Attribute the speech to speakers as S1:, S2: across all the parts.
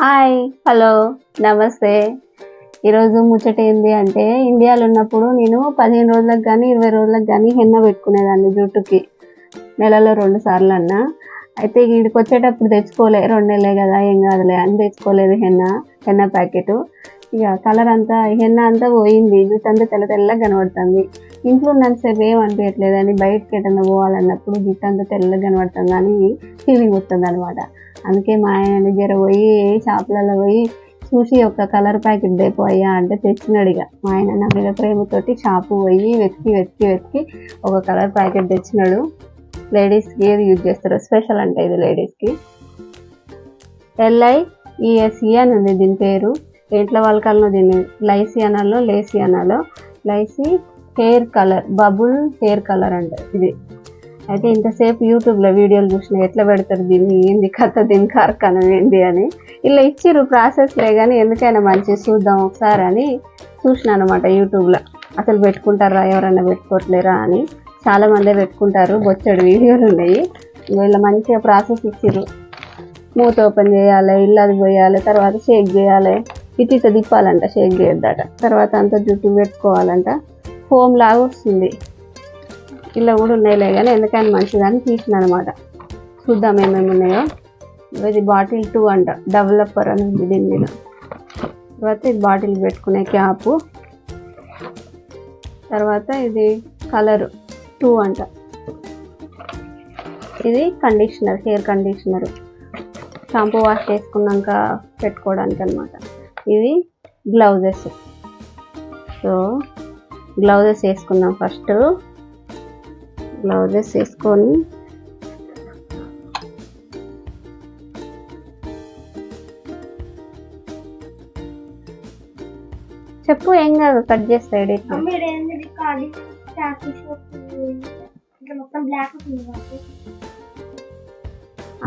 S1: Hi, hello, నమస్తే. ఈరోజు ముచ్చట ఏంది అంటే, ఇండియాలో ఉన్నప్పుడు నేను 15 రోజులకు కానీ 20 రోజులకు కానీ హెన్న పెట్టుకునేదాన్ని జుట్టుకి. నెలలో 2 సార్లు అన్నా. అయితే వీడికి వచ్చేటప్పుడు తెచ్చుకోలే, 2 నెలలే కదా ఏం కాదులే అని తెచ్చుకోలేదు హెన్న ప్యాకెట్. ఇక కలర్ అంతా హెన్న అంతా పోయింది, జుట్టు అంతా తెల్ల తెల్లగా కనబడుతుంది. ఇంట్లో ఉన్నంతసేపు ఏం అనిపించట్లేదు అని బయటకి ఎటన్నా పోవాలన్నప్పుడు జుట్టు అంతా తెల్లగా కనబడుతుంది అని ఫీలింగ్ వస్తుంది అనమాట. అందుకే మా ఆయన జర పోయి షాపులలో పోయి చూసి ఒక కలర్ ప్యాకెట్ దేపో అయ్యా అంటే తెచ్చినాడు. ఇక మా ఆయన నా మీద ప్రేమతోటి షాపు పోయి వెతికి ఒక కలర్ ప్యాకెట్ తెచ్చినాడు. లేడీస్కి ఏది యూజ్ చేస్తారో స్పెషల్ అంటే ఇది లేడీస్కి. LIESE అని ఉంది దీని పేరు. ఏంట్లో వాళ్ళకల్లో దీన్ని లైసీ అనాలో లేసీ అనాలో. Lacy hair colour, bubble hair colour అంటే ఇది. అయితే ఇంతసేపు యూట్యూబ్లో వీడియోలు చూసిన ఎట్లా పెడతారు దీన్ని, ఏంది కథ, దీని కార్ఖానం ఏంది అని. ఇలా ఇచ్చిర్రు ప్రాసెస్లే కానీ ఎందుకైనా మంచిగా చూద్దాం ఒకసారి అని చూసిన అనమాట యూట్యూబ్లో. అసలు పెట్టుకుంటారా ఎవరన్నా పెట్టుకోవట్లేరా అని. చాలామందే పెట్టుకుంటారు, బొచ్చడు వీడియోలు ఉన్నాయి. వీళ్ళ మంచిగా ప్రాసెస్ ఇచ్చిర్రు. మూత ఓపెన్ చేయాలి, ఇల్లు పోయాలి, తర్వాత షేక్ చేయాలి, ఇటు తిప్పాలంట, షేక్ చేయొద్దట. తర్వాత అంతా జుట్టు పెట్టుకోవాలంట. ఫోమ్ లాగా వస్తుంది. ఇలా కూడా ఉన్నాయిలే కానీ ఎందుకని మంచిదని తీసిన అనమాట. చూద్దాం ఏమేమి ఉన్నాయో. ఇది బాటిల్ 2 అంట, డెవలపర్ అని ఉంది దీని మీద. తర్వాత ఇది బాటిల్ పెట్టుకునే క్యాపు. తర్వాత ఇది కలర్ 2 అంట. ఇది conditioner, hair conditioner, shampoo wash చేసుకున్నాక పెట్టుకోవడానికి అనమాట. ఇవి గ్లౌజెస్. సో గ్లౌజెస్ వేసుకుందాం. ఫస్ట్ గ్లౌజెస్ వేసుకొని చెప్పు, ఏం కాదు, కట్ చేస్తా.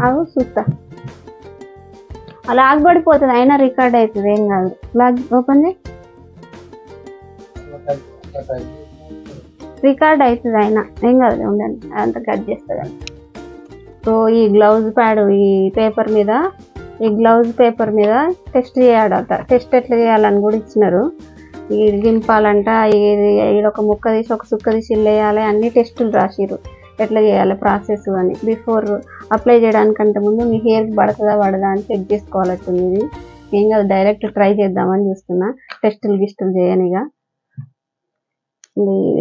S1: అవు చూస్తా, అలా ఆగబడిపోతుంది, అయినా రికార్డ్ అవుతుంది, ఏం కాదు. లాగ్ ఓపెన్ చేయి, రికార్డ్ అవుతుంది, అయినా ఏం కాదు, ఉండండి, అదంతా కట్ చేస్తుంది. సో ఈ గ్లౌజ్ ప్యాడ్ ఈ గ్లౌజ్ పేపర్ మీద టెస్ట్ చేయాడట. టెస్ట్ ఎట్లా చేయాలని కూడా ఇచ్చినారు. ఇది దింపాలంట, ఇది ఒక ముక్క తీసి ఒక సుక్క తీసి వేయాలి, అన్ని టెస్టులు రాసిరు ఎట్లా చేయాలి ప్రాసెస్ అని. బిఫోర్ అప్లై చేయడానికంటే ముందు మీ హెయిర్కి పడదా అని చెక్ చేసుకోవాలట్టుంది. ఇది ఏం కాదు, డైరెక్ట్ ట్రై చేద్దామని చూస్తున్నా, గిస్టులు చేయనిగా.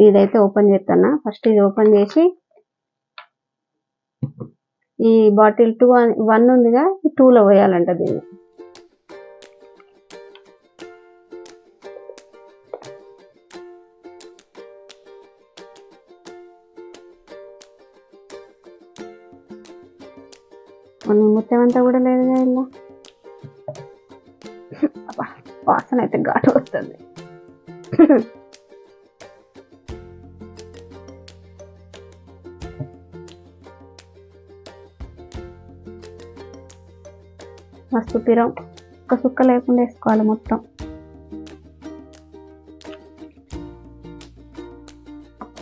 S1: ఇదైతే ఓపెన్ చేస్తున్నా. ఫస్ట్ ఇది ఓపెన్ చేసి ఈ బాటిల్ 1 ఉందిగా, 2లో పోయాలంట దీన్ని. ముత్యమంతా కూడా లేదుగా ఇలా. వాసన అయితే ఘాటు వస్తుంది. మస్తు పిరం, ఒక సుక్క లేకుండా వేసుకోవాలి మొత్తం.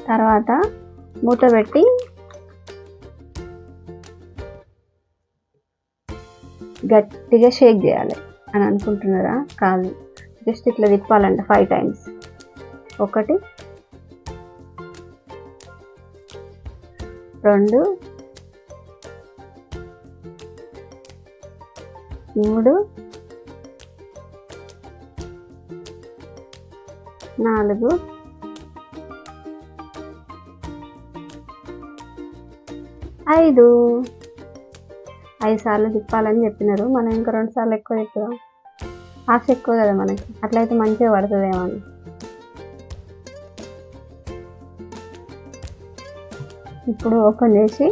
S1: తర్వాత మూత పెట్టి గట్టిగా షేక్ చేయాలి అని అనుకుంటున్నారా? కాదు, జస్ట్ ఇట్లా తిప్పాలంట 5 times. 1 2 3 4 5 సార్లు తిప్పాలని చెప్పినారు. మనం ఇంకా 2 సార్లు ఎక్కువ తిప్పుదాం. ఆశ ఎక్కువ కదా మనకి, అట్లయితే మంచిగా పడుతుందేమో అని. ఇప్పుడు ఓపెన్ చేసి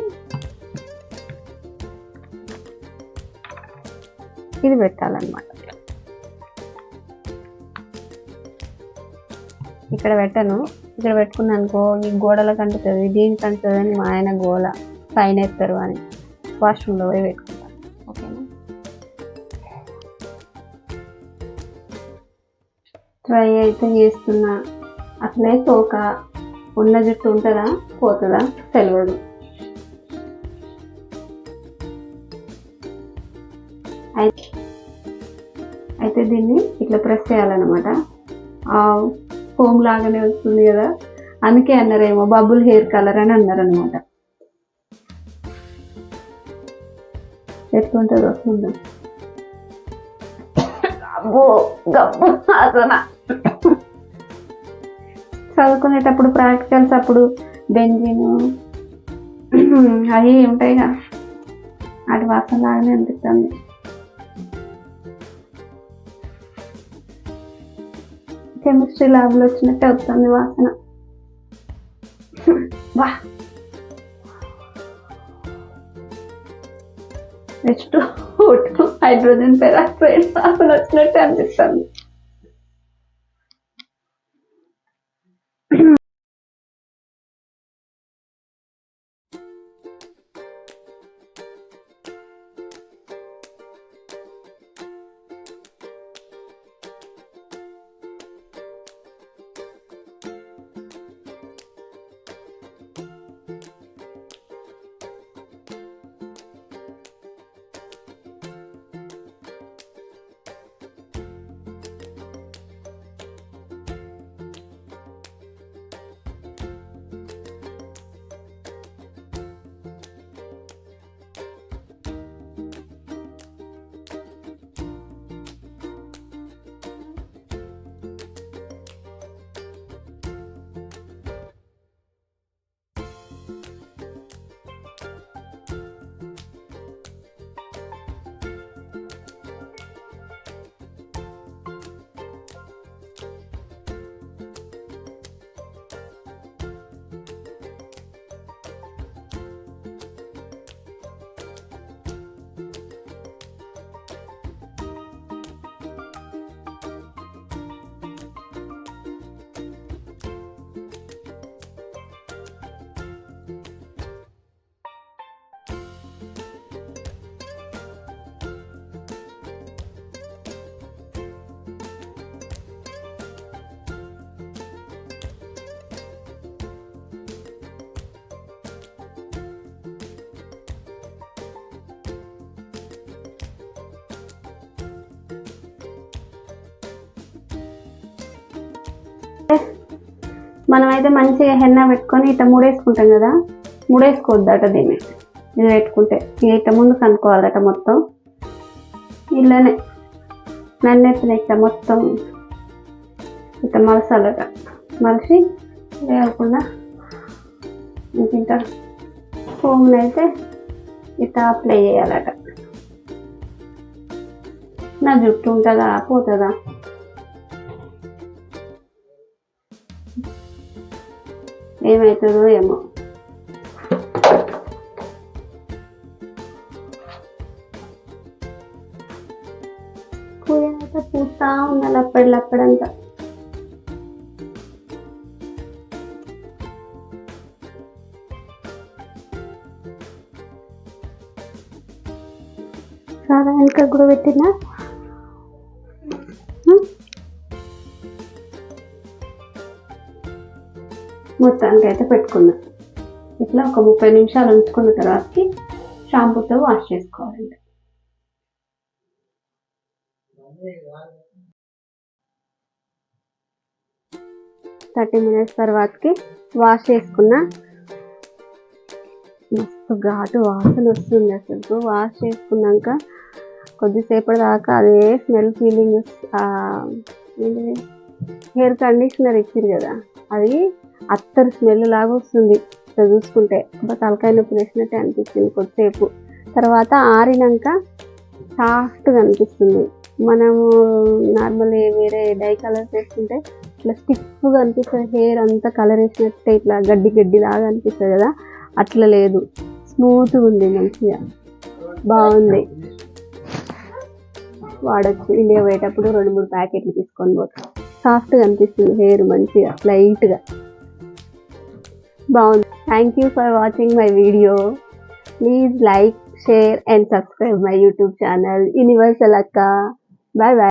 S1: ఇది పెట్టాలన్నమాట. ఇక్కడ పెట్టను, ఇక్కడ పెట్టుకున్నానుకో ఈ గోడలకు అంటుతుంది, దీనికి అంటుతుంది అని మా ఆయన గోల, ఫైన్ ఎత్తారు అని వాష్రూమ్లో పోయి పెట్టుకుంటాను. ఓకేనా? ట్రై అయితే చేస్తున్నా. అసలే తోక ఉన్న జుట్టు ఉంటుందా పోతుందా తెలియదు. అయితే దీన్ని ఇట్లా ప్రెస్ చేయాలన్నమాట. ఫోమ్ లాగానే వస్తుంది కదా, అందుకే అన్నారేమో బబుల్ హెయిర్ కలర్ అని అన్నారనమాట. ఎట్లుంటుందో చూద్దాం. అబ్బో గబ్బు వాసన. చదువుకునేటప్పుడు ప్రాక్టికల్స్ అప్పుడు బెంజిన్ అవి ఉంటాయిగా, వాటి వాసన లాగానే అనిపిస్తుంది. కెమిస్ట్రీ ల్యాబ్లో వచ్చినట్టే వస్తుంది వాసన. వా H2O2 హైడ్రోజన్ పెరాక్సైడ్ వాసన వచ్చినట్టే అనిపిస్తుంది. మనమైతే మంచిగా హెన్నా పెట్టుకొని ఇట్లా ముడేసుకుంటాం కదా, ముడేసుకోవద్దట దీన్ని. ఇది పెట్టుకుంటే ఇట్లా ముందుకు అనుకోవాలట మొత్తం. ఇలానే నన్నెత్తిన ఇట్లా మొత్తం ఇట్లా మలసాలట. మలిసి లేకుండా ఇంత ఫోమ్ని అయితే ఇట్లా అప్లై చేయాలట. నా జుట్టు ఉంటుందా పోతుందా? ఏమవుతుందో ఏమో. పూజనైతే పూస్తా ఉండాలి అప్పటికంతా. చాలా వెనక కూడా పెట్టినా మొత్తానికి అయితే పెట్టుకున్నా. ఇట్లా ఒక 30 నిమిషాలు ఉంచుకున్న తర్వాతకి షాంపూతో వాష్ చేసుకోవాలండి. 30 మినిట్స్ తర్వాతకి వాష్ చేసుకున్నా. మస్తు ఘాటు వాసన వస్తుంది అసలు. వాష్ చేసుకున్నాక కొద్దిసేపటి దాకా అదే స్మెల్ ఫీలింగ్. ఏంటిది, హెయిర్ కండిషనర్ ఇచ్చారు కదా, అది అత్తరు స్మెల్ లాగా వస్తుంది. ఇట్లా చూసుకుంటే తలకాయ నొప్పి వేసినట్టే అనిపిస్తుంది కొద్దిసేపు. తర్వాత ఆరినాక సాఫ్ట్గా అనిపిస్తుంది. మనము నార్మల్ వేరే డై కలర్స్ వేసుకుంటే ఇట్లా స్టిఫ్గా అనిపిస్తుంది. హెయిర్ అంతా కలర్ వేసినట్టే ఇట్లా గడ్డి గడ్డి లాగా అనిపిస్తుంది కదా, అట్లా లేదు. స్మూత్గా ఉంది, మంచిగా బాగుంది. వాడచ్చు. ఇండియా పోయేటప్పుడు 2-3 ప్యాకెట్లు తీసుకొని పోతాం. సాఫ్ట్గా అనిపిస్తుంది హెయిర్, మంచిగా లైట్గా బాగుంది. Thank you for watching my video. Please like, share and subscribe my YouTube channel Universal Akka. Bye bye.